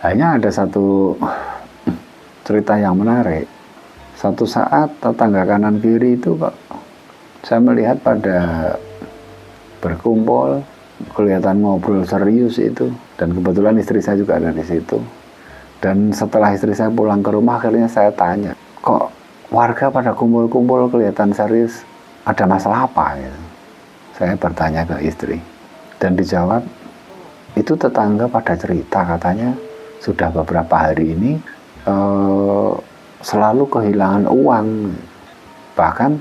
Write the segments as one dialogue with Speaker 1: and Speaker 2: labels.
Speaker 1: Hanya ada satu cerita yang menarik. Satu saat tetangga kanan kiri itu kok saya melihat pada berkumpul, kelihatan ngobrol serius itu. Dan kebetulan istri saya juga ada di situ. Dan setelah istri saya pulang ke rumah, akhirnya saya tanya, kok warga pada kumpul-kumpul kelihatan serius, ada masalah apa? Gitu. Saya bertanya ke istri, dan dijawab, itu tetangga pada cerita katanya sudah beberapa hari ini selalu kehilangan uang. Bahkan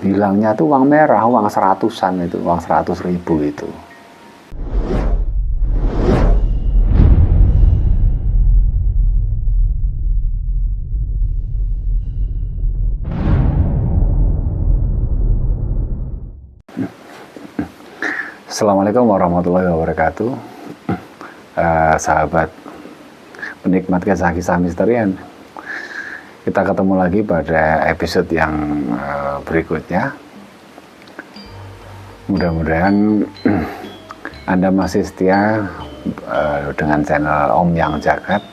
Speaker 1: hilangnya tuh uang merah, uang seratusan itu, uang 100.000 itu. Assalamualaikum warahmatullahi wabarakatuh. Sahabat penikmat kisah-kisah misterian, kita ketemu lagi pada episode yang berikutnya. Mudah-mudahan Anda masih setia dengan channel Om Yang Jagat,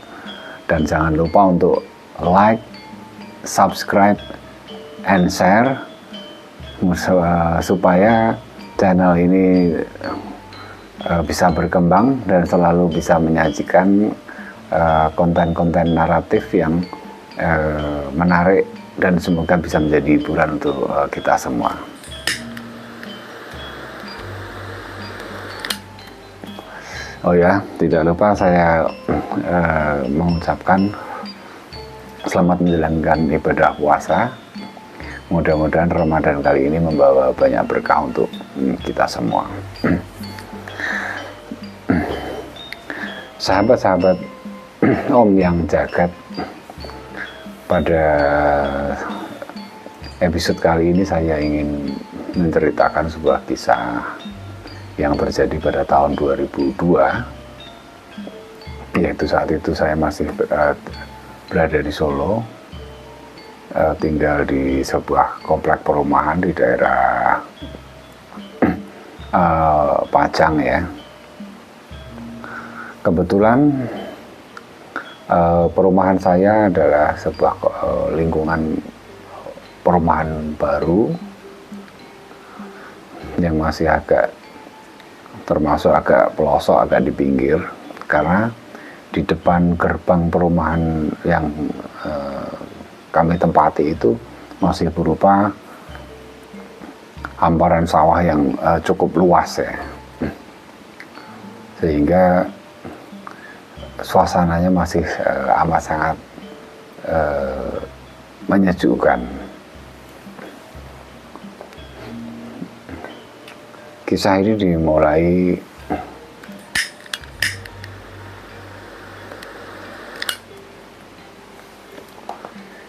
Speaker 1: dan jangan lupa untuk like, subscribe, and share supaya channel ini bisa berkembang dan selalu bisa menyajikan konten-konten naratif yang menarik dan semoga bisa menjadi hiburan untuk kita semua. Oh ya, tidak lupa saya mengucapkan selamat menjalankan ibadah puasa. Mudah-mudahan Ramadan kali ini membawa banyak berkah untuk kita semua. Sahabat-sahabat Om Yang Jagat, pada episode kali ini saya ingin menceritakan sebuah kisah yang terjadi pada tahun 2002, yaitu saat itu saya masih berada di Solo, tinggal di sebuah komplek perumahan di daerah Pajang ya. Kebetulan perumahan saya adalah sebuah lingkungan perumahan baru yang masih termasuk agak pelosok, agak di pinggir, karena di depan gerbang perumahan yang kami tempati itu masih berupa hamparan sawah yang cukup luas ya, sehingga suasananya masih amat sangat menyejukkan. Kisah ini dimulai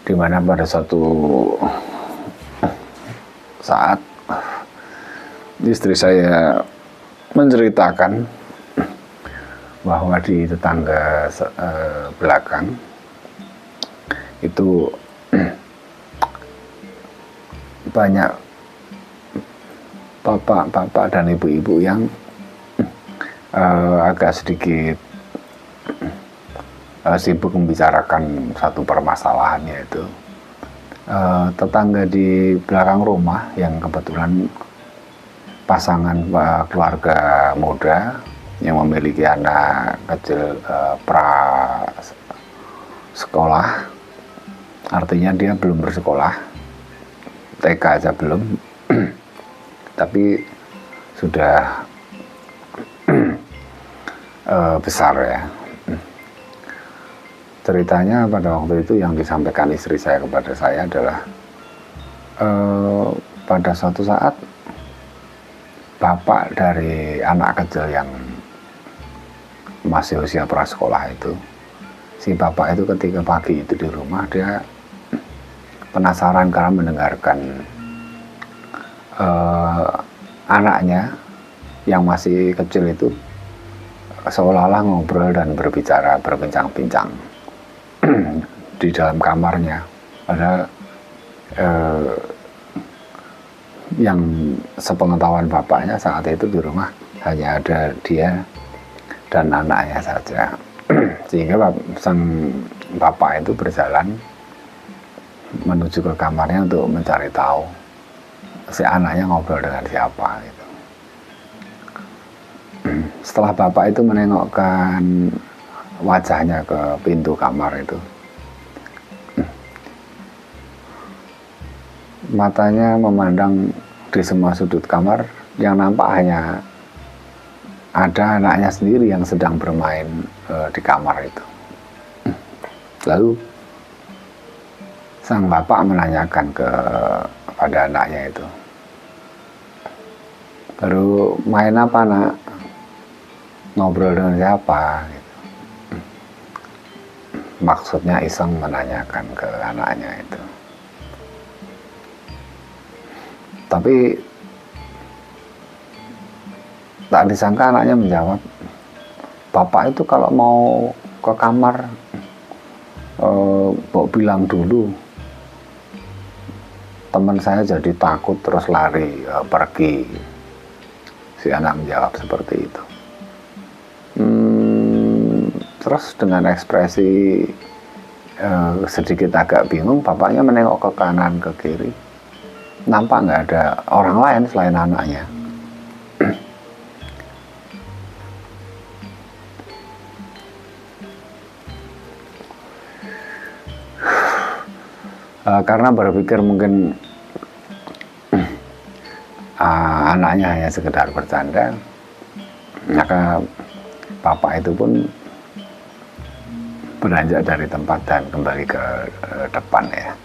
Speaker 1: di mana pada suatu saat istri saya menceritakan bahwa di tetangga belakang itu banyak bapak-bapak dan ibu-ibu yang agak sedikit sibuk membicarakan satu permasalahan, yaitu tetangga di belakang rumah yang kebetulan pasangan keluarga muda yang memiliki anak kecil pra sekolah, artinya dia belum bersekolah, TK aja belum, tapi sudah besar ya. Ceritanya pada waktu itu yang disampaikan istri saya kepada saya adalah pada suatu saat bapak dari anak kecil yang masih usia prasekolah itu, si bapak itu ketika pagi itu di rumah, dia penasaran karena mendengarkan anaknya yang masih kecil itu seolah-olah ngobrol dan berbincang-bincang di dalam kamarnya. Padahal yang sepengetahuan bapaknya saat itu di rumah hanya ada dia dan anaknya saja. Sehingga sang bapak itu berjalan menuju ke kamarnya untuk mencari tahu si anaknya ngobrol dengan siapa gitu. Setelah bapak itu menengokkan wajahnya ke pintu kamar itu, matanya memandang di semua sudut kamar, yang nampak hanya ada anaknya sendiri yang sedang bermain di kamar itu. Lalu sang bapak menanyakan kepada anaknya itu, "Baru main apa, Nak? Ngobrol dengan siapa?" Gitu. Maksudnya iseng menanyakan ke anaknya itu. Tapi tak disangka anaknya menjawab, "Bapak itu kalau mau ke kamar mau bilang dulu, teman saya jadi takut terus lari pergi." Si anak menjawab seperti itu. Terus dengan ekspresi sedikit agak bingung, bapaknya menengok ke kanan ke kiri, nampak nggak ada orang lain selain anaknya. Karena berpikir mungkin anaknya hanya sekedar bercanda, maka bapak itu pun beranjak dari tempat dan kembali ke depan ya,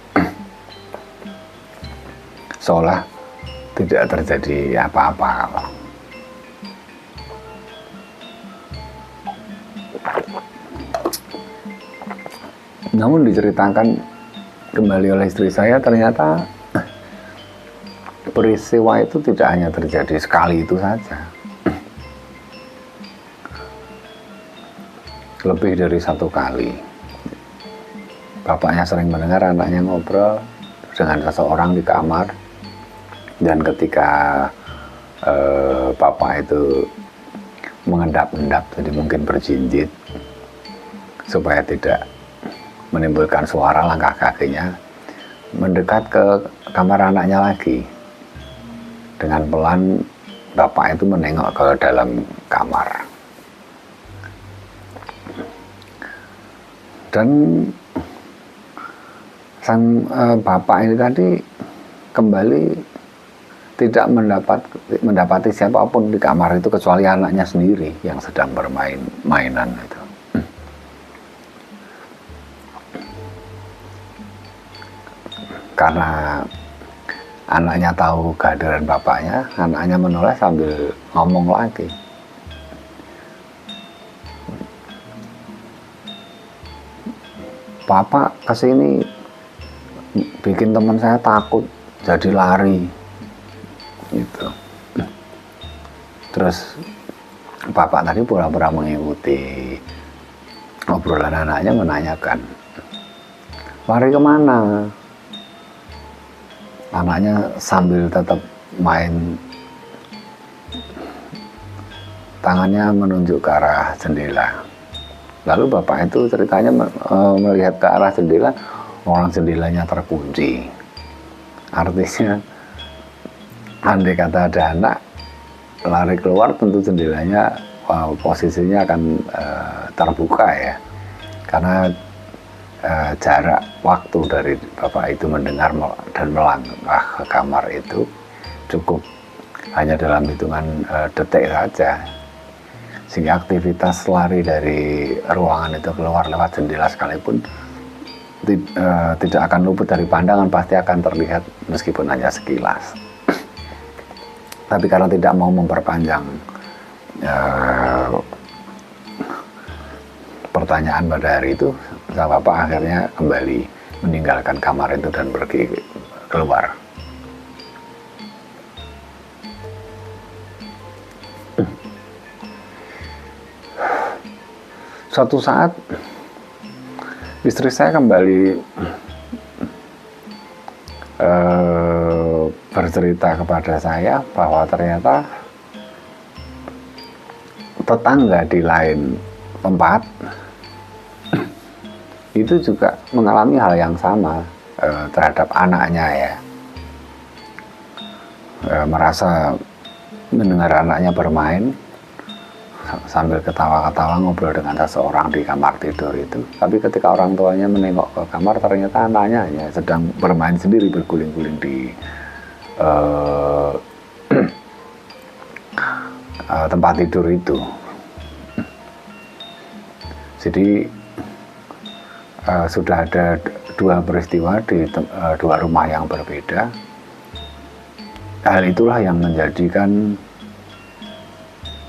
Speaker 1: seolah tidak terjadi apa-apa. Namun diceritakan kembali oleh istri saya, ternyata peristiwa itu tidak hanya terjadi sekali itu saja. Lebih dari satu kali. Bapaknya sering mendengar anaknya ngobrol dengan seseorang di kamar, dan ketika bapak itu mengendap-endap, jadi mungkin berjinjit supaya tidak menimbulkan suara langkah kakinya, mendekat ke kamar anaknya lagi. Dengan pelan bapak itu menengok ke dalam kamar. Dan sang bapak ini tadi kembali tidak mendapati siapapun di kamar itu kecuali anaknya sendiri yang sedang bermain mainan itu. Karena anaknya tahu kehadiran bapaknya, anaknya menoleh sambil ngomong lagi, "Bapak kesini bikin teman saya takut jadi lari." Gitu. Terus bapak tadi pura-pura mengikuti obrolan anaknya, menanyakan, "Lari kemana?" Anaknya sambil tetap main, tangannya menunjuk ke arah jendela. Lalu bapak itu ceritanya melihat ke arah jendela, orang jendelanya terkunci. Artinya andai kata ada anak lari keluar, tentu jendelanya posisinya akan terbuka ya, karena jarak waktu dari bapak itu mendengar dan melangkah ke kamar itu cukup hanya dalam hitungan detik saja, sehingga aktivitas lari dari ruangan itu keluar lewat jendela sekalipun tidak akan luput dari pandangan, pasti akan terlihat meskipun hanya sekilas. Tapi karena tidak mau memperpanjang pertanyaan pada hari itu, sang bapak akhirnya kembali meninggalkan kamar itu dan pergi keluar. Suatu saat istri saya kembali bercerita kepada saya bahwa ternyata tetangga di lain tempat itu juga mengalami hal yang sama terhadap anaknya ya. Merasa mendengar anaknya bermain sambil ketawa-ketawa ngobrol dengan seseorang di kamar tidur itu. Tapi ketika orang tuanya menengok ke kamar, ternyata anaknya hanya sedang bermain sendiri, berguling-guling di tempat tidur itu. Jadi sudah ada dua peristiwa di dua rumah yang berbeda. Hal itulah yang menjadikan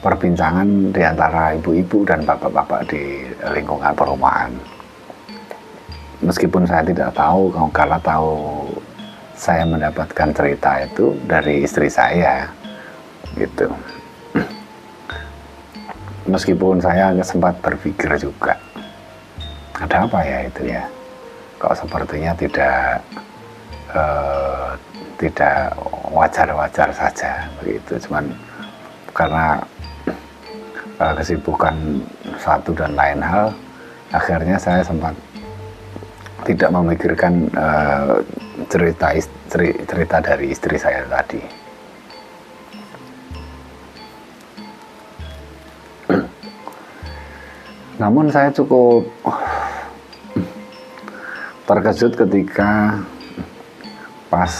Speaker 1: perbincangan di antara ibu-ibu dan bapak-bapak di lingkungan perumahan. Meskipun saya tidak tahu, karena tahu saya mendapatkan cerita itu dari istri saya, gitu. Meskipun saya sempat berpikir juga, ada apa ya itu ya? Kok sepertinya tidak wajar-wajar saja, begitu. Cuman karena kesibukan satu dan lain hal, akhirnya saya sempat tidak memikirkan cerita dari istri saya tadi. Namun saya cukup terkejut ketika pas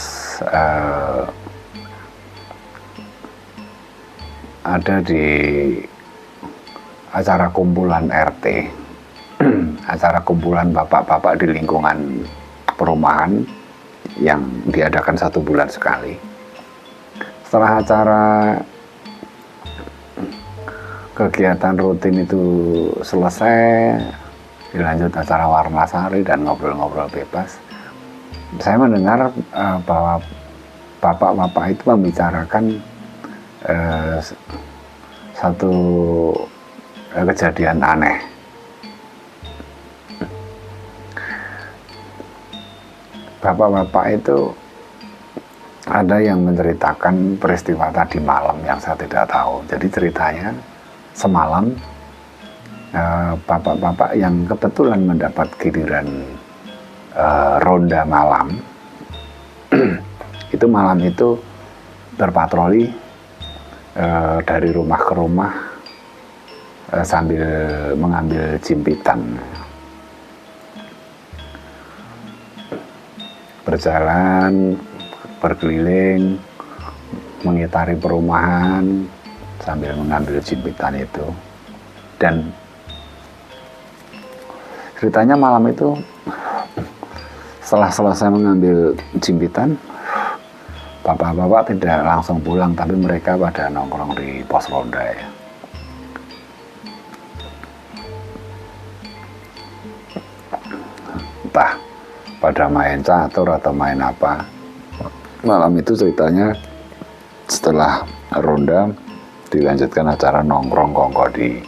Speaker 1: ada di acara kumpulan RT, acara kumpulan bapak-bapak di lingkungan perumahan yang diadakan 1 bulan sekali. Setelah acara kegiatan rutin itu selesai, dilanjut acara warna sari dan ngobrol-ngobrol bebas, saya mendengar bahwa bapak-bapak itu membicarakan satu kejadian aneh. Bapak-bapak itu ada yang menceritakan peristiwa tadi malam yang saya tidak tahu. Jadi ceritanya semalam bapak-bapak yang kebetulan mendapat giliran ronda malam itu malam itu berpatroli dari rumah ke rumah sambil mengambil jimpitan, berjalan berkeliling mengitari perumahan sambil mengambil jimpitan itu. Dan ceritanya malam itu setelah selesai mengambil jimpitan, bapak-bapak tidak langsung pulang, tapi mereka pada nongkrong di pos ronda ya. Entah pada main catur atau main apa. Malam itu ceritanya setelah ronda dilanjutkan acara nongkrong kongko di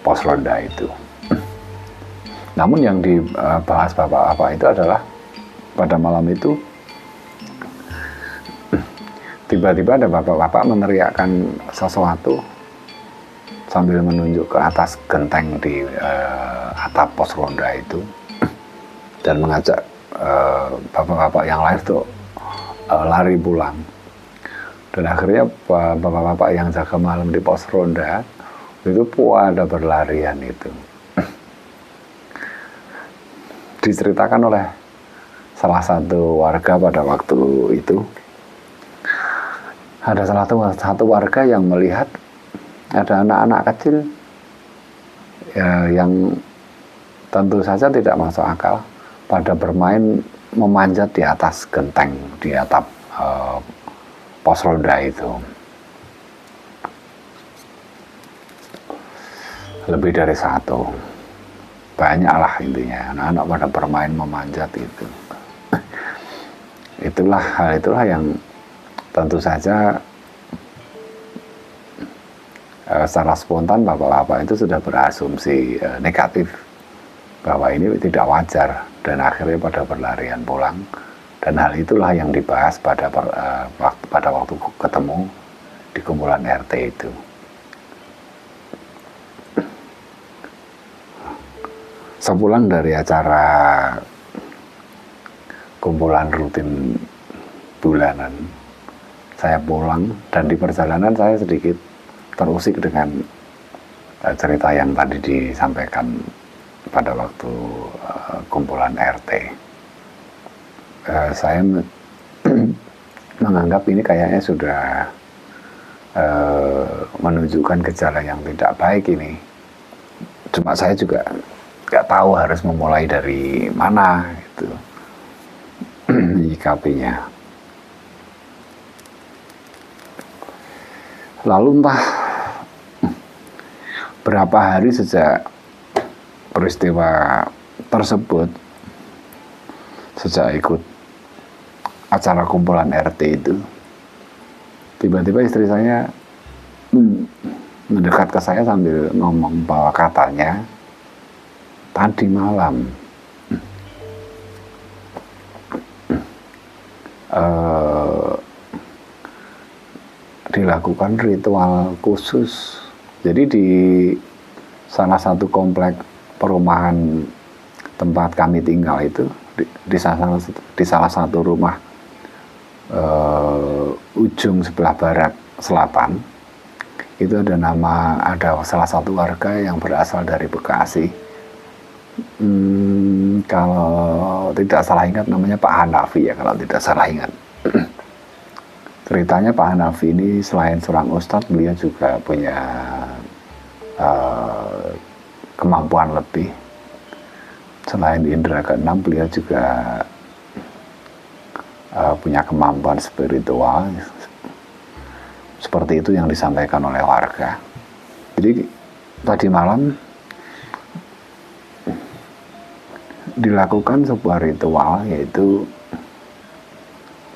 Speaker 1: pos ronda itu. Namun yang dibahas bapak-bapak itu adalah pada malam itu tiba-tiba ada bapak-bapak meneriakkan sesuatu sambil menunjuk ke atas genteng di atap pos ronda itu dan mengajak bapak-bapak yang lain untuk lari pulang. Dan akhirnya bapak-bapak yang jaga malam di pos ronda itu pada berlarian itu. Diceritakan oleh salah satu warga pada waktu itu, ada salah satu warga yang melihat ada anak-anak kecil ya, yang tentu saja tidak masuk akal pada bermain memanjat di atas genteng di atap pos ronda itu. Lebih dari satu, banyaklah intinya anak-anak pada bermain memanjat itu. Hal itulah yang tentu saja secara spontan bapak-bapak itu sudah berasumsi negatif bahwa ini tidak wajar, dan akhirnya pada berlarian pulang. Dan hal itulah yang dibahas pada waktu ketemu di kumpulan RT itu. Sepulang dari acara kumpulan rutin bulanan, saya pulang dan di perjalanan saya sedikit terusik dengan cerita yang tadi disampaikan pada waktu kumpulan RT. Saya menganggap ini kayaknya sudah menunjukkan gejala yang tidak baik ini. Cuma saya juga nggak tahu harus memulai dari mana gitu menyikapinya. Lalu entah berapa hari sejak peristiwa tersebut, sejak ikut acara kumpulan RT itu, tiba-tiba istri saya mendekat ke saya sambil ngomong bahwa katanya tadi malam dilakukan ritual khusus. Jadi di salah satu komplek perumahan tempat kami tinggal itu, di salah satu rumah ujung sebelah barat selatan, itu ada salah satu warga yang berasal dari Bekasi. Kalau tidak salah ingat namanya Pak Hanafi ya, kalau tidak salah ingat. Ceritanya Pak Hanafi ini selain seorang ustadz, beliau juga punya kemampuan lebih. Selain indera keenam, beliau juga punya kemampuan spiritual. Seperti itu yang disampaikan oleh warga. Jadi tadi malam dilakukan sebuah ritual, yaitu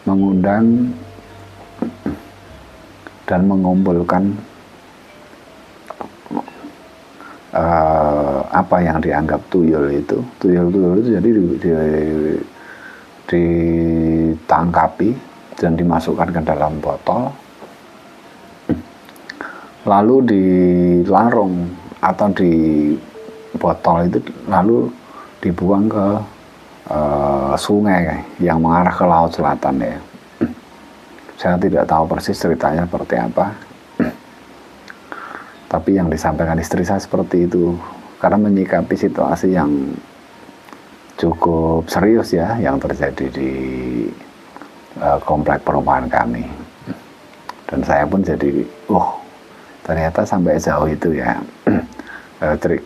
Speaker 1: mengundang dan mengumpulkan apa yang dianggap tuyul itu. Tuyul-tuyul itu jadi ditangkapi dan dimasukkan ke dalam botol, lalu di larung atau di botol itu lalu dibuang ke sungai yang mengarah ke laut selatan ya. Saya tidak tahu persis ceritanya seperti apa, tapi yang disampaikan istri saya seperti itu, karena menyikapi situasi yang cukup serius ya yang terjadi di komplek perumahan kami. Dan saya pun jadi, ternyata sampai jauh itu ya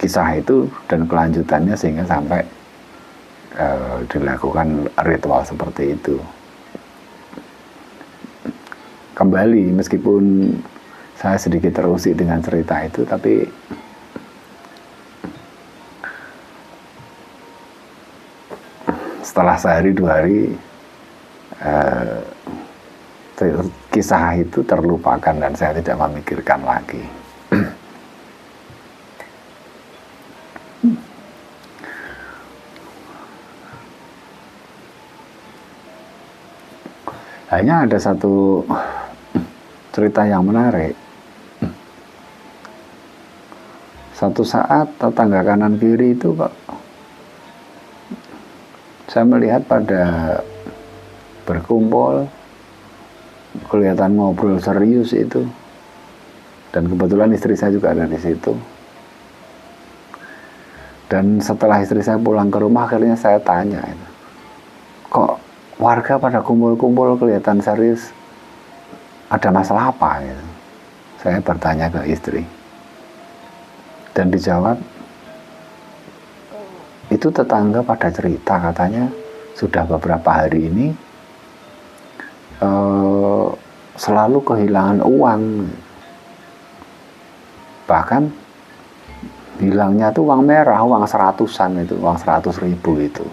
Speaker 1: kisah itu dan kelanjutannya, sehingga sampai dilakukan ritual seperti itu. Kembali, meskipun saya sedikit terusik dengan cerita itu, tapi setelah sehari dua hari kisah itu terlupakan dan saya tidak memikirkan lagi. Hanya ada satu cerita yang menarik. Satu saat tetangga kanan kiri itu Pak, saya melihat pada berkumpul, kelihatan ngobrol serius itu, dan kebetulan istri saya juga ada di situ. Dan setelah istri saya pulang ke rumah, akhirnya saya tanya, kok warga pada kumpul-kumpul kelihatan serius, ada masalah apa gitu. Saya bertanya ke istri dan dijawab, itu tetangga pada cerita katanya sudah beberapa hari ini selalu kehilangan uang, bahkan hilangnya tuh uang merah, uang 100-an itu, uang 100.000 itu,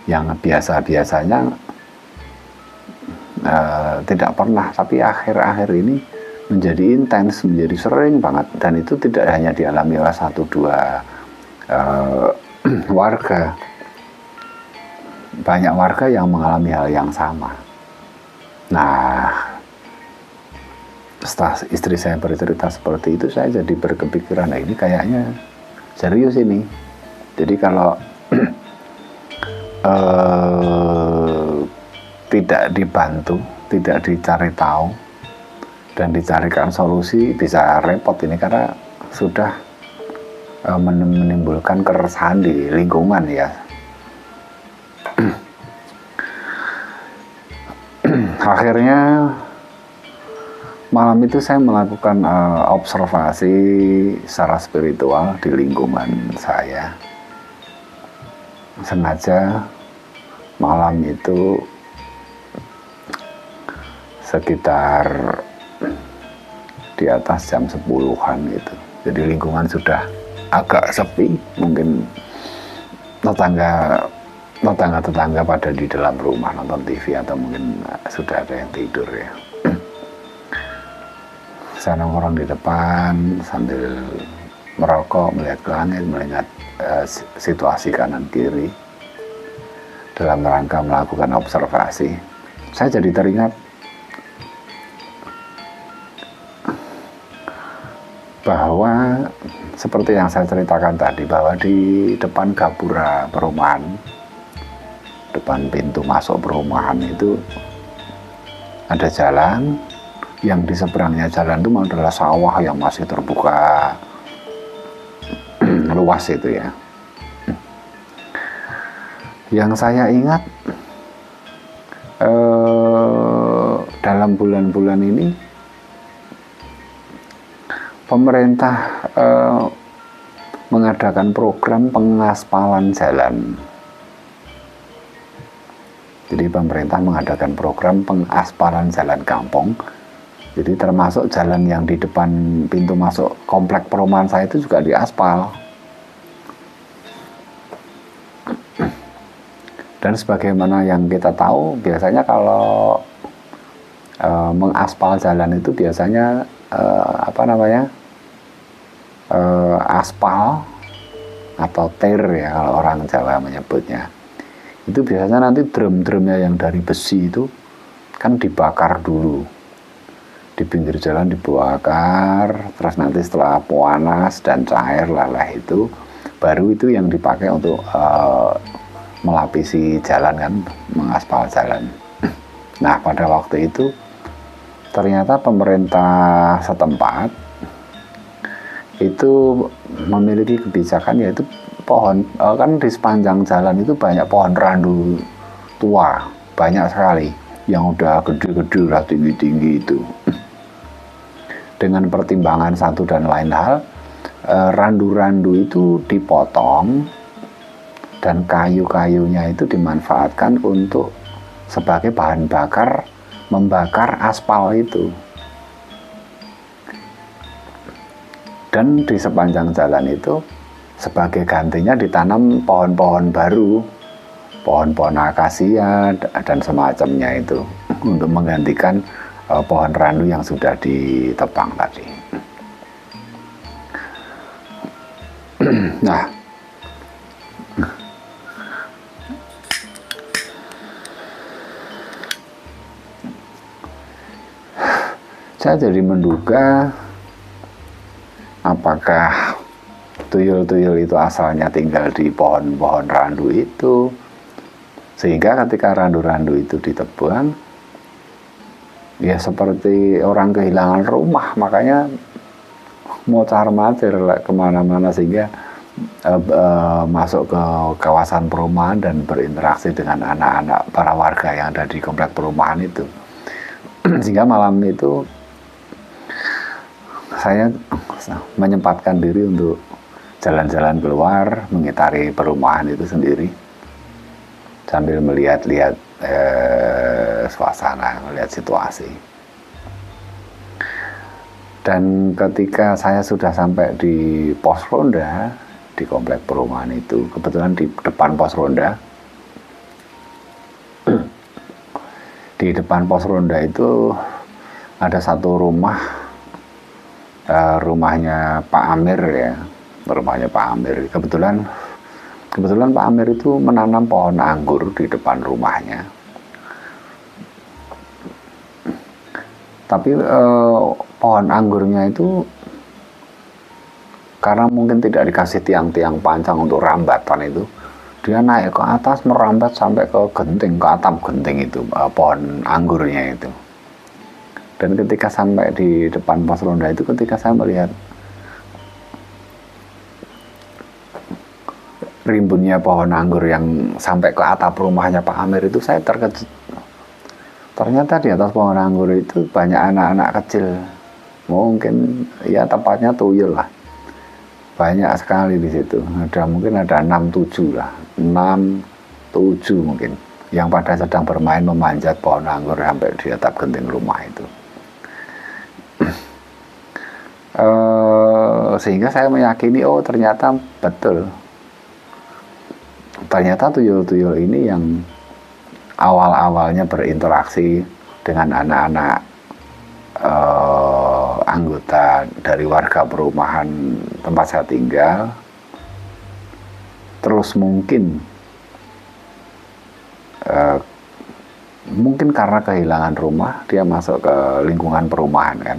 Speaker 1: yang biasanya tidak pernah, tapi akhir-akhir ini menjadi intens, menjadi sering banget. Dan itu tidak hanya dialami oleh 1-2 warga, banyak warga yang mengalami hal yang sama. Nah, setelah istri saya bercerita seperti itu, saya jadi berkepikiran, ini kayaknya serius ini. Jadi kalau tidak dibantu, tidak dicari tahu dan dicarikan solusi, bisa repot ini, karena sudah menimbulkan keresahan di lingkungan ya. Akhirnya malam itu saya melakukan observasi secara spiritual di lingkungan saya. Sengaja malam itu sekitar di atas jam 10-an gitu. Jadi lingkungan sudah agak sepi, mungkin tetangga pada di dalam rumah nonton TV atau mungkin sudah ada yang tidur ya. Saya nongkrong di depan sambil merokok, melihat ke langit, melihat situasi kanan kiri dalam rangka melakukan observasi. Saya jadi teringat bahwa seperti yang saya ceritakan tadi, bahwa di depan gapura perumahan, depan pintu masuk perumahan itu ada jalan, yang di seberangnya jalan itu adalah sawah yang masih terbuka luas itu ya. Yang saya ingat dalam bulan-bulan ini pemerintah mengadakan program pengaspalan jalan. Jadi pemerintah mengadakan program pengaspalan jalan kampung. Jadi termasuk jalan yang di depan pintu masuk komplek perumahan saya itu juga diaspal. Dan sebagaimana yang kita tahu, biasanya kalau mengaspal jalan itu biasanya aspal atau tir ya kalau orang Jawa menyebutnya. Itu biasanya nanti drum-drumnya yang dari besi itu kan dibakar dulu. Di pinggir jalan dibakar, terus nanti setelah panas dan cair lelah itu, baru itu yang dipakai untuk melapisi jalan kan, mengaspal jalan. Nah pada waktu itu ternyata pemerintah setempat itu memiliki kebijakan, yaitu pohon, kan di sepanjang jalan itu banyak pohon randu tua, banyak sekali yang udah gede-gede, udah tinggi-tinggi itu. Dengan pertimbangan satu dan lain hal, randu-randu itu dipotong dan kayu-kayunya itu dimanfaatkan untuk sebagai bahan bakar membakar aspal itu. Dan di sepanjang jalan itu sebagai gantinya ditanam pohon-pohon baru, pohon-pohon akasia dan semacamnya itu, untuk menggantikan pohon randu yang sudah ditebang tadi. Nah, saya jadi menduga apakah tuyul-tuyul itu asalnya tinggal di pohon-pohon randu itu, sehingga ketika randu-randu itu ditebang, ya seperti orang kehilangan rumah, makanya mocar-macir kemana-mana, sehingga masuk ke kawasan perumahan dan berinteraksi dengan anak-anak para warga yang ada di komplek perumahan itu. Sehingga malam itu saya menyempatkan diri untuk jalan-jalan keluar, mengitari perumahan itu sendiri, sambil melihat-lihat suasana, melihat situasi. Dan ketika saya sudah sampai di pos ronda di komplek perumahan itu, kebetulan di depan pos ronda, di depan pos ronda itu ada satu rumah, rumahnya Pak Amir ya, rumahnya Pak Amir. Kebetulan Pak Amir itu menanam pohon anggur di depan rumahnya. Tapi pohon anggurnya itu karena mungkin tidak dikasih tiang-tiang panjang untuk rambatan itu, dia naik ke atas merambat sampai ke genting, ke atap genting itu, pohon anggurnya itu. Dan ketika sampai di depan pos ronda itu, ketika saya melihat rimbunnya pohon anggur yang sampai ke atap rumahnya Pak Amir itu, saya terkejut. Ternyata di atas pohon anggur itu banyak anak-anak kecil, mungkin ya tepatnya tuyul lah, banyak sekali di situ. Mungkin ada 6-7 lah, 6-7 mungkin, yang pada sedang bermain memanjat pohon anggur sampai di atap genting rumah itu. Sehingga saya meyakini, oh ternyata betul, ternyata tuyul-tuyul ini yang awal-awalnya berinteraksi dengan anak-anak anggota dari warga perumahan tempat saya tinggal, terus mungkin karena kehilangan rumah, dia masuk ke lingkungan perumahan kan.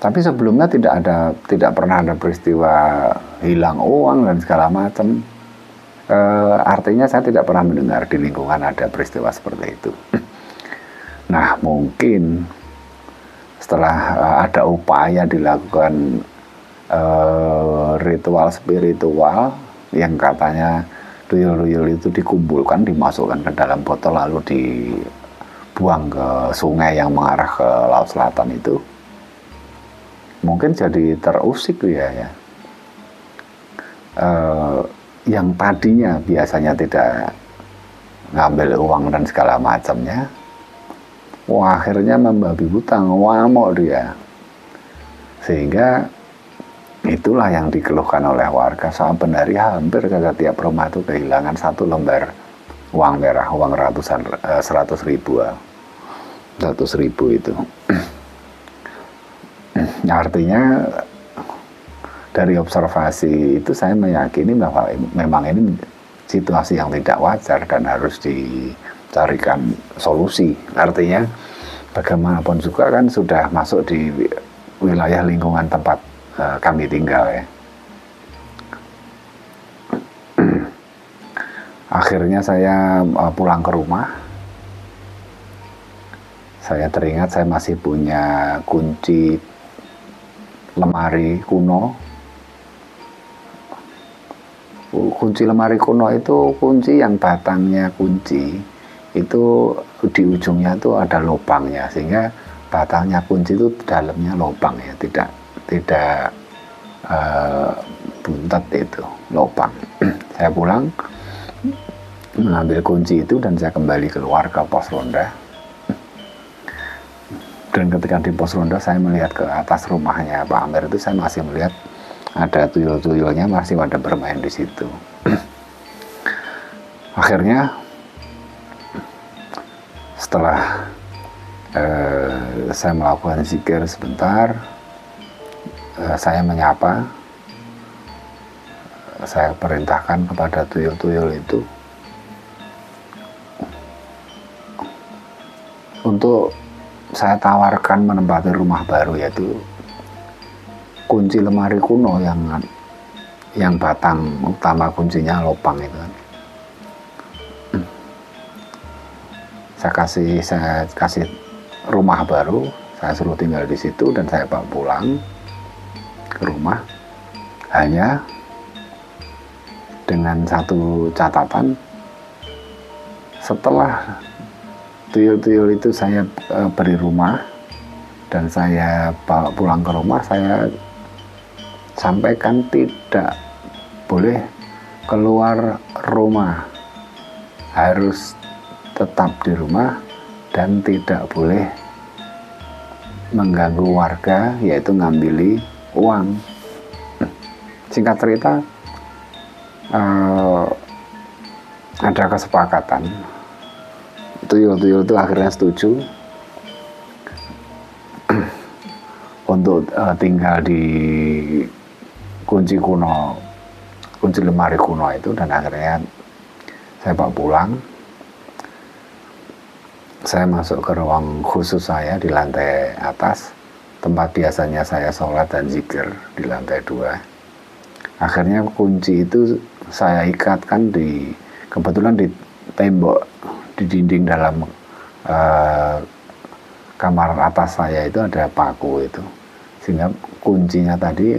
Speaker 1: Tapi sebelumnya tidak pernah ada peristiwa hilang uang dan segala macam. Artinya saya tidak pernah mendengar di lingkungan ada peristiwa seperti itu. Nah, mungkin setelah ada upaya dilakukan ritual spiritual yang katanya tuyul-tuyul itu dikumpulkan, dimasukkan ke dalam botol lalu dibuang ke sungai yang mengarah ke Laut Selatan itu, mungkin jadi terusik ya. Yang tadinya biasanya tidak ngambil uang dan segala macamnya, akhirnya membabi buta, ngamuk dia. Sehingga itulah yang dikeluhkan oleh warga. Saben hari hampir saja tiap rumah itu kehilangan 1 lembar uang merah, uang ratusan, 100 ribu itu. Artinya dari observasi itu saya meyakini bahwa memang ini situasi yang tidak wajar dan harus dicarikan solusi. Artinya bagaimanapun juga kan sudah masuk di wilayah lingkungan tempat kami tinggal ya. Akhirnya saya pulang ke rumah. Saya teringat saya masih punya kunci lemari kuno. Kunci lemari kuno itu kunci yang batangnya kunci itu di ujungnya itu ada lubangnya, sehingga batangnya kunci itu dalamnya lubang ya, tidak buntet itu lubang. Saya pulang mengambil kunci itu dan saya kembali keluar ke pos ronda. Dan ketika di pos ronda saya melihat ke atas rumahnya Pak Amir itu, saya masih melihat ada tuyul-tuyulnya masih pada bermain di situ. Akhirnya setelah saya melakukan zikir sebentar, saya menyapa, saya perintahkan kepada tuyul-tuyul itu untuk saya tawarkan menempati rumah baru, yaitu kunci lemari kuno yang batang utama kuncinya lubang itu kan. Saya kasih rumah baru, saya suruh tinggal di situ dan saya bawa pulang ke rumah, hanya dengan satu catatan. Setelah tuyul-tuyul itu saya beri rumah dan saya bawa pulang ke rumah, saya sampaikan tidak boleh keluar rumah, harus tetap di rumah dan tidak boleh mengganggu warga, yaitu ngambili uang. Singkat cerita, ada kesepakatan. Tuyul-tuyul itu akhirnya setuju untuk tinggal di kunci lemari kuno itu, dan akhirnya saya bawa pulang. Saya masuk ke ruang khusus saya di lantai atas. tempat biasanya saya sholat dan zikir di lantai 2. Akhirnya kunci itu saya ikatkan kebetulan di tembok, di dinding dalam kamar atas saya itu ada paku itu, sehingga kuncinya tadi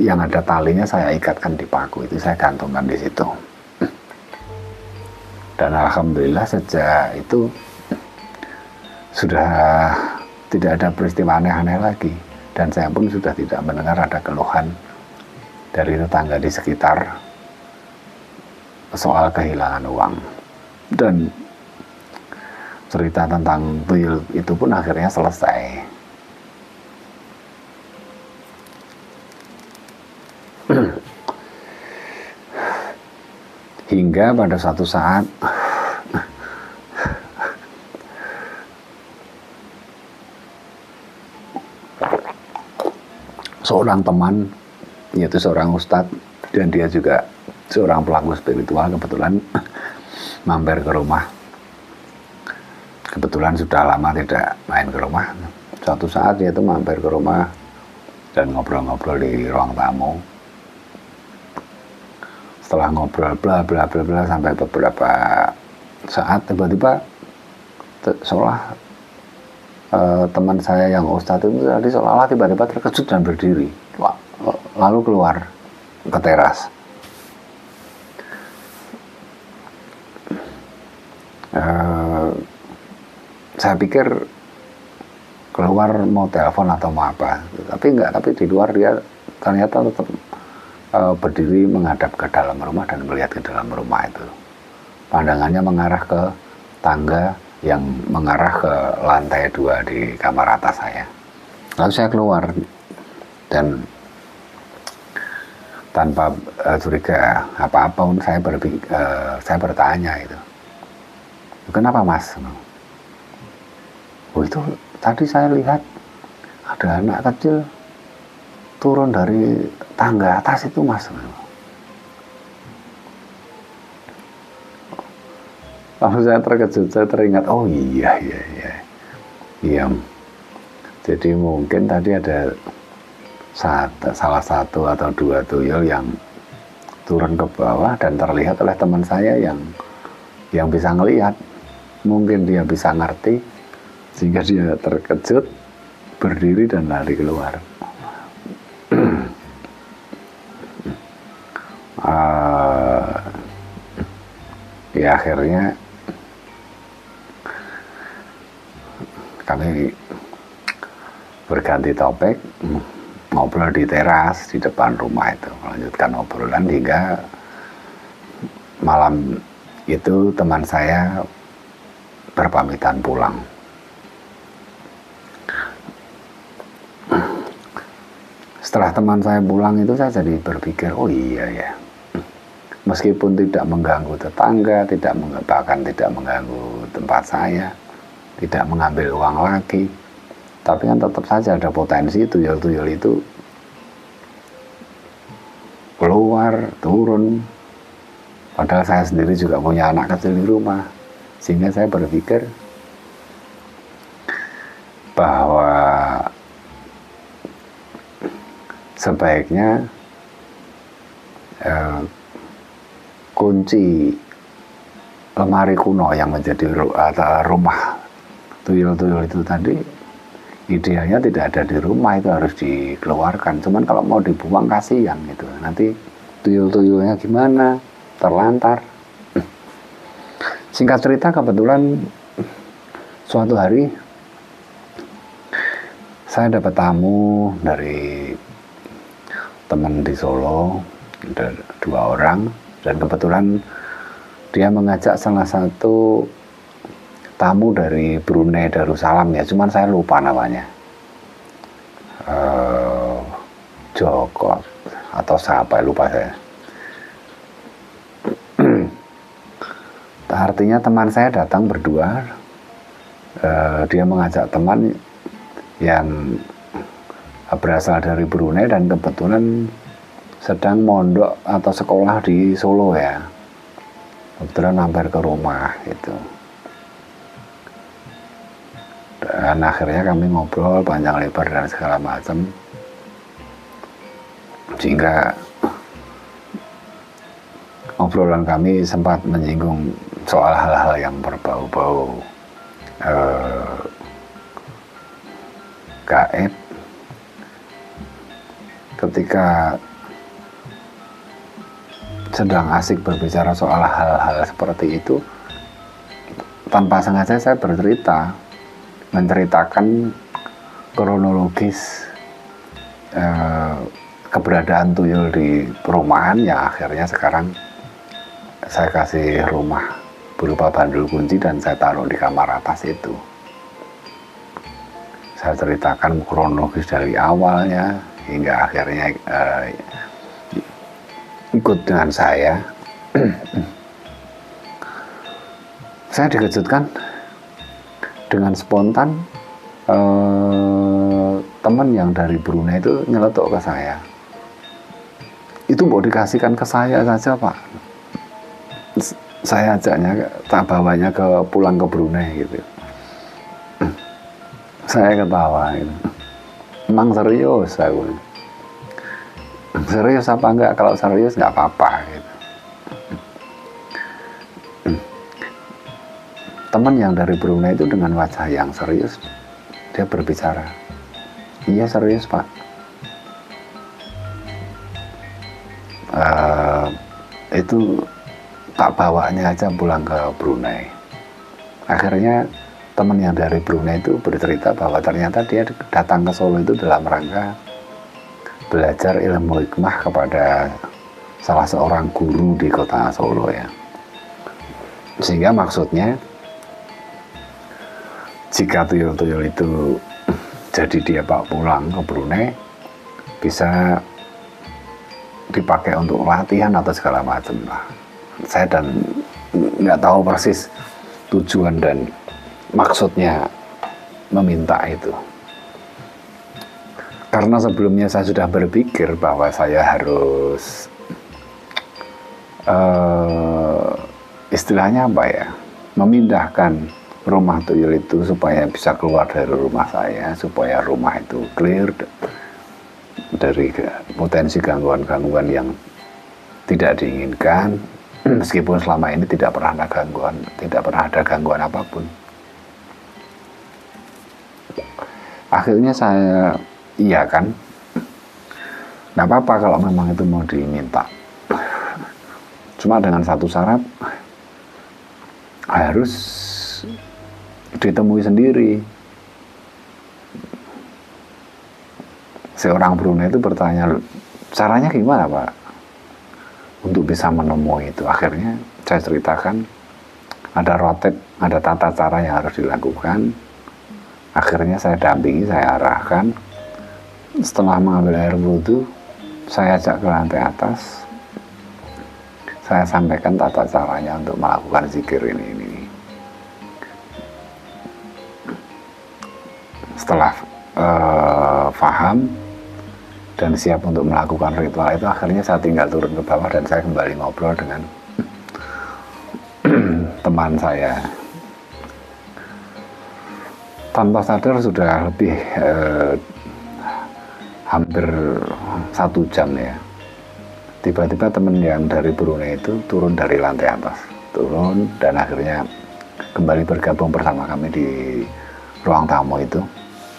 Speaker 1: yang ada talinya saya ikatkan di paku itu, saya gantungkan di situ. Dan alhamdulillah sejak itu sudah tidak ada peristiwa aneh-aneh lagi, dan saya pun sudah tidak mendengar ada keluhan dari tetangga di sekitar soal kehilangan uang. Dan cerita tentang tuyul itu pun akhirnya selesai. Hingga pada suatu saat seorang teman, yaitu seorang ustadz, dan dia juga seorang pelaku spiritual, kebetulan mampir ke rumah. Kebetulan sudah lama tidak main ke rumah. Suatu saat dia itu mampir ke rumah dan ngobrol-ngobrol di ruang tamu. Setelah ngobrol bla bla bla bla sampai beberapa saat, tiba-tiba seolah teman saya yang ustadz itu tadi seolah-olah tiba-tiba terkejut dan berdiri, lalu keluar ke teras. Saya pikir keluar mau telepon atau mau apa, tapi enggak. Tapi di luar dia ternyata tetap berdiri menghadap ke dalam rumah dan melihat ke dalam rumah itu. Pandangannya mengarah ke tangga yang mengarah ke lantai 2 di kamar atas saya. Lalu saya keluar dan tanpa curiga apa-apa pun saya bertanya itu, kenapa mas? Oh itu tadi saya lihat ada anak kecil turun dari tangga atas itu mas. Lalu saya terkejut, saya teringat, oh iya. Jadi mungkin tadi ada salah satu atau dua tuyul yang turun ke bawah dan terlihat oleh teman saya yang bisa ngelihat. Mungkin dia bisa ngerti sehingga dia terkejut, berdiri dan lari keluar. Ya akhirnya kami berganti topik, ngobrol di teras di depan rumah itu, melanjutkan obrolan hingga malam itu teman saya berpamitan pulang. Setelah teman saya pulang itu saya jadi berpikir, oh iya ya, meskipun tidak mengganggu tetangga, bahkan tidak mengganggu tempat saya, tidak mengambil uang lagi, tapi kan tetap saja ada potensi tuyul-tuyul itu keluar, turun. Padahal saya sendiri juga punya anak kecil di rumah, sehingga saya berpikir bahwa sebaiknya kunci lemari kuno yang menjadi rumah tuyul-tuyul itu tadi, idealnya tidak ada di rumah, itu harus dikeluarkan. Cuman kalau mau dibuang kasihan gitu, nanti tuyul-tuyulnya gimana, terlantar. Singkat cerita, kebetulan suatu hari saya dapat tamu dari teman di Solo, ada 2 orang, dan kebetulan dia mengajak salah satu tamu dari Brunei Darussalam, ya, cuman saya lupa namanya, Joko atau siapa, lupa saya. Artinya teman saya datang berdua, dia mengajak teman yang berasal dari Brunei dan kebetulan sedang mondok atau sekolah di Solo, ya. Kebetulan mampir ke rumah itu. Dan akhirnya kami ngobrol panjang lebar dan segala macam, sehingga obrolan kami sempat menyinggung soal hal-hal yang berbau-bau gaib. Ketika sedang asik berbicara soal hal-hal seperti itu, tanpa sengaja saya menceritakan kronologis keberadaan tuyul di perumahan, yang akhirnya sekarang saya kasih rumah berupa bandul kunci dan saya taruh di kamar atas itu. Saya ceritakan kronologis dari awalnya hingga akhirnya ikut dengan saya. Saya dikejutkan dengan spontan, teman yang dari Brunei itu nyeletuk ke saya, itu mau dikasihkan ke saya saja Pak. Saya ajaknya, tak bawanya pulang ke Brunei gitu. Saya ketawa gitu. Emang serius? Saya bilang, serius apa enggak? Kalau serius enggak apa-apa gitu. Teman yang dari Brunei itu dengan wajah yang serius, dia berbicara, iya serius Pak. Itu tak bawanya aja pulang ke Brunei. Akhirnya teman yang dari Brunei itu bercerita bahwa ternyata dia datang ke Solo itu dalam rangka belajar ilmu hikmah kepada salah seorang guru di kota Solo ya. Sehingga maksudnya, jika tuyul-tuyul itu jadi dia bawa pulang ke Brunei, bisa dipakai untuk latihan atau segala macam lah. Saya dan nggak tahu persis tujuan dan maksudnya meminta itu. Karena sebelumnya saya sudah berpikir bahwa saya harus istilahnya apa ya, memindahkan rumah tuyul itu supaya bisa keluar dari rumah saya, supaya rumah itu clear dari potensi gangguan-gangguan yang tidak diinginkan, meskipun selama ini tidak pernah ada gangguan apapun. Akhirnya saya iyakan, nggak apa-apa kalau memang itu mau diminta, cuma dengan satu syarat, harus ditemui sendiri. Seorang Brunei itu bertanya, caranya gimana Pak untuk bisa menemui itu? Akhirnya saya ceritakan, ada rotet, ada tata cara yang harus dilakukan. Akhirnya saya dampingi, saya arahkan. Setelah mengambil air wudhu, saya ajak ke lantai atas, saya sampaikan tata caranya untuk melakukan zikir ini. Setelah paham dan siap untuk melakukan ritual itu, akhirnya saya tinggal turun ke bawah dan saya kembali ngobrol dengan teman saya. Tanpa sadar sudah lebih hampir 1 jam ya. Tiba-tiba teman yang dari Brunei itu turun dari lantai atas, dan akhirnya kembali bergabung bersama kami di ruang tamu itu.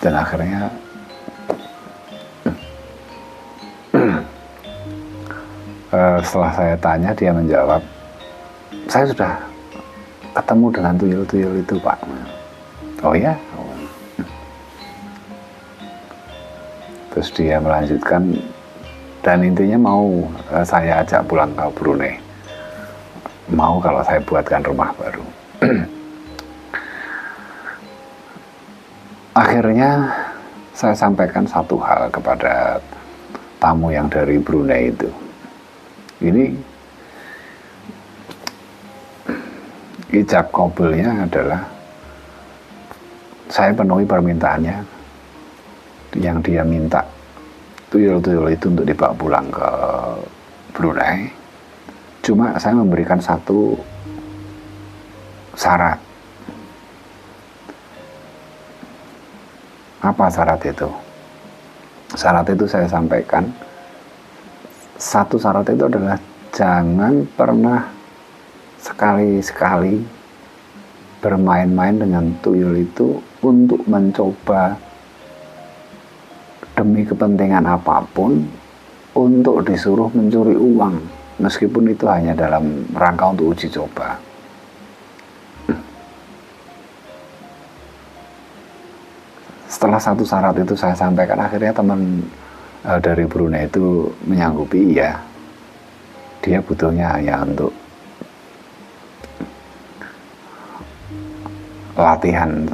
Speaker 1: Dan akhirnya setelah saya tanya, dia menjawab, saya sudah ketemu dengan tuyul-tuyul itu Pak. Oh ya? Terus dia melanjutkan, dan intinya mau saya ajak pulang ke Brunei, mau kalau saya buatkan rumah baru. Akhirnya saya sampaikan satu hal kepada tamu yang dari Brunei itu. Ini ijab kabulnya adalah saya penuhi permintaannya yang dia minta tuyul-tuyul itu untuk dibawa pulang ke Brunei. Cuma saya memberikan satu syarat. Apa syarat itu? Syarat itu saya sampaikan. Satu syarat itu adalah jangan pernah sekali-sekali bermain-main dengan tuyul itu untuk mencoba demi kepentingan apapun untuk disuruh mencuri uang, meskipun itu hanya dalam rangka untuk uji coba. Setelah satu syarat itu saya sampaikan, akhirnya teman dari Brunei itu menyanggupi, ya dia butuhnya hanya untuk latihan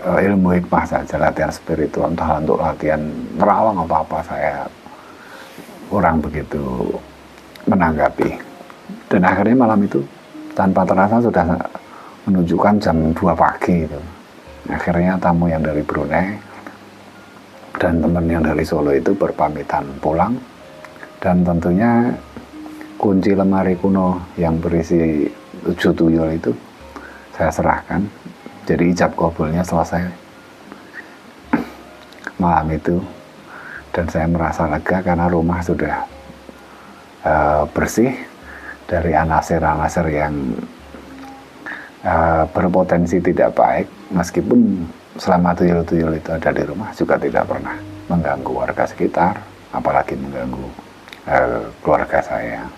Speaker 1: ilmu hikmah saja, latihan spiritual, entah untuk latihan nerawang apa-apa, saya kurang begitu menanggapi. Dan akhirnya malam itu tanpa terasa sudah menunjukkan jam 2 pagi itu. Akhirnya tamu yang dari Brunei dan teman yang dari Solo itu berpamitan pulang, dan tentunya kunci lemari kuno yang berisi 7 tuyul itu saya serahkan. Jadi ijab kabulnya selesai malam itu, dan saya merasa lega karena rumah sudah bersih dari anasir-anasir yang berpotensi tidak baik. Meskipun selama tuyul-tuyul itu ada di rumah juga tidak pernah mengganggu warga sekitar, apalagi mengganggu keluarga saya.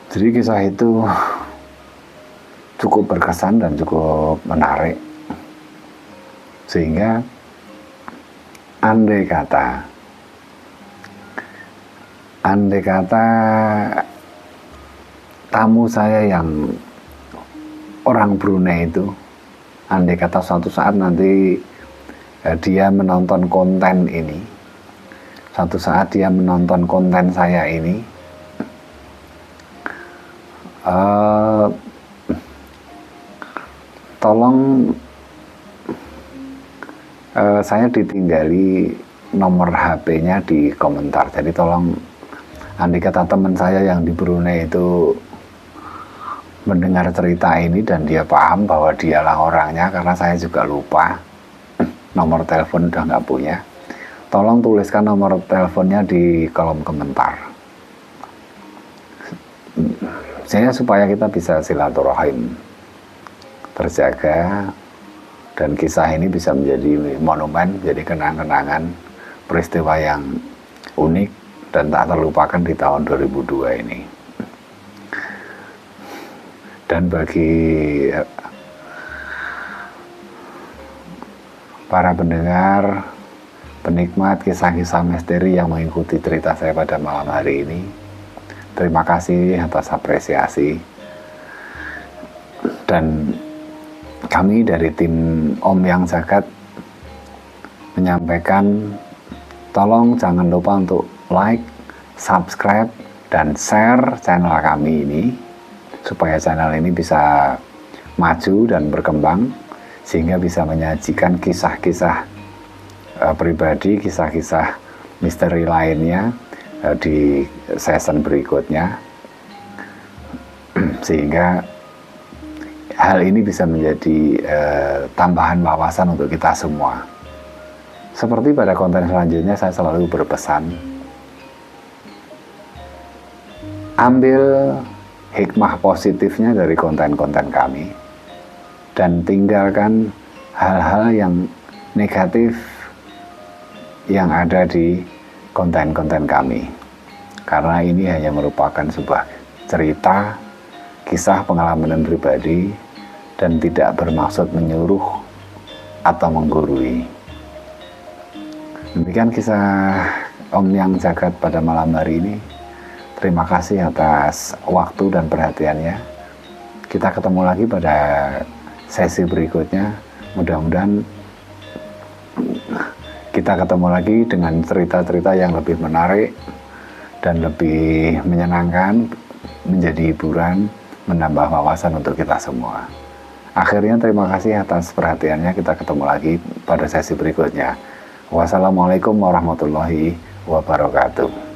Speaker 1: Jadi kisah itu cukup berkesan dan cukup menarik, sehingga andai kata tamu saya yang orang Brunei itu, andai kata suatu saat nanti dia menonton konten ini, suatu saat dia menonton konten saya ini, tolong saya ditinggali nomor HP-nya di komentar. Jadi tolong, andai kata teman saya yang di Brunei itu mendengar cerita ini dan dia paham bahwa dialah orangnya, karena saya juga lupa nomor telepon, udah nggak punya, tolong tuliskan nomor teleponnya di kolom komentar. Saya supaya kita bisa silaturahim terjaga, dan kisah ini bisa menjadi monumen, jadi kenang-kenangan peristiwa yang unik dan tak terlupakan di tahun 2002 ini. Dan bagi para pendengar, penikmat kisah-kisah misteri yang mengikuti cerita saya pada malam hari ini, terima kasih atas apresiasi. Dan kami dari tim Om Yang Jagat menyampaikan, tolong jangan lupa untuk like, subscribe, dan share channel kami ini, supaya channel ini bisa maju dan berkembang, sehingga bisa menyajikan kisah-kisah pribadi, kisah-kisah misteri lainnya di season berikutnya, sehingga hal ini bisa menjadi tambahan wawasan untuk kita semua. Seperti pada konten selanjutnya, saya selalu berpesan, ambil hikmah positifnya dari konten-konten kami, dan tinggalkan hal-hal yang negatif yang ada di konten-konten kami, karena ini hanya merupakan sebuah cerita, kisah pengalaman pribadi, dan tidak bermaksud menyuruh atau menggurui. Demikian kisah Om Yang Jagat pada malam hari ini. Terima kasih atas waktu dan perhatiannya. Kita ketemu lagi pada sesi berikutnya. Mudah-mudahan kita ketemu lagi dengan cerita-cerita yang lebih menarik dan lebih menyenangkan, menjadi hiburan, menambah wawasan untuk kita semua. Akhirnya terima kasih atas perhatiannya. Kita ketemu lagi pada sesi berikutnya. Wassalamualaikum warahmatullahi wabarakatuh.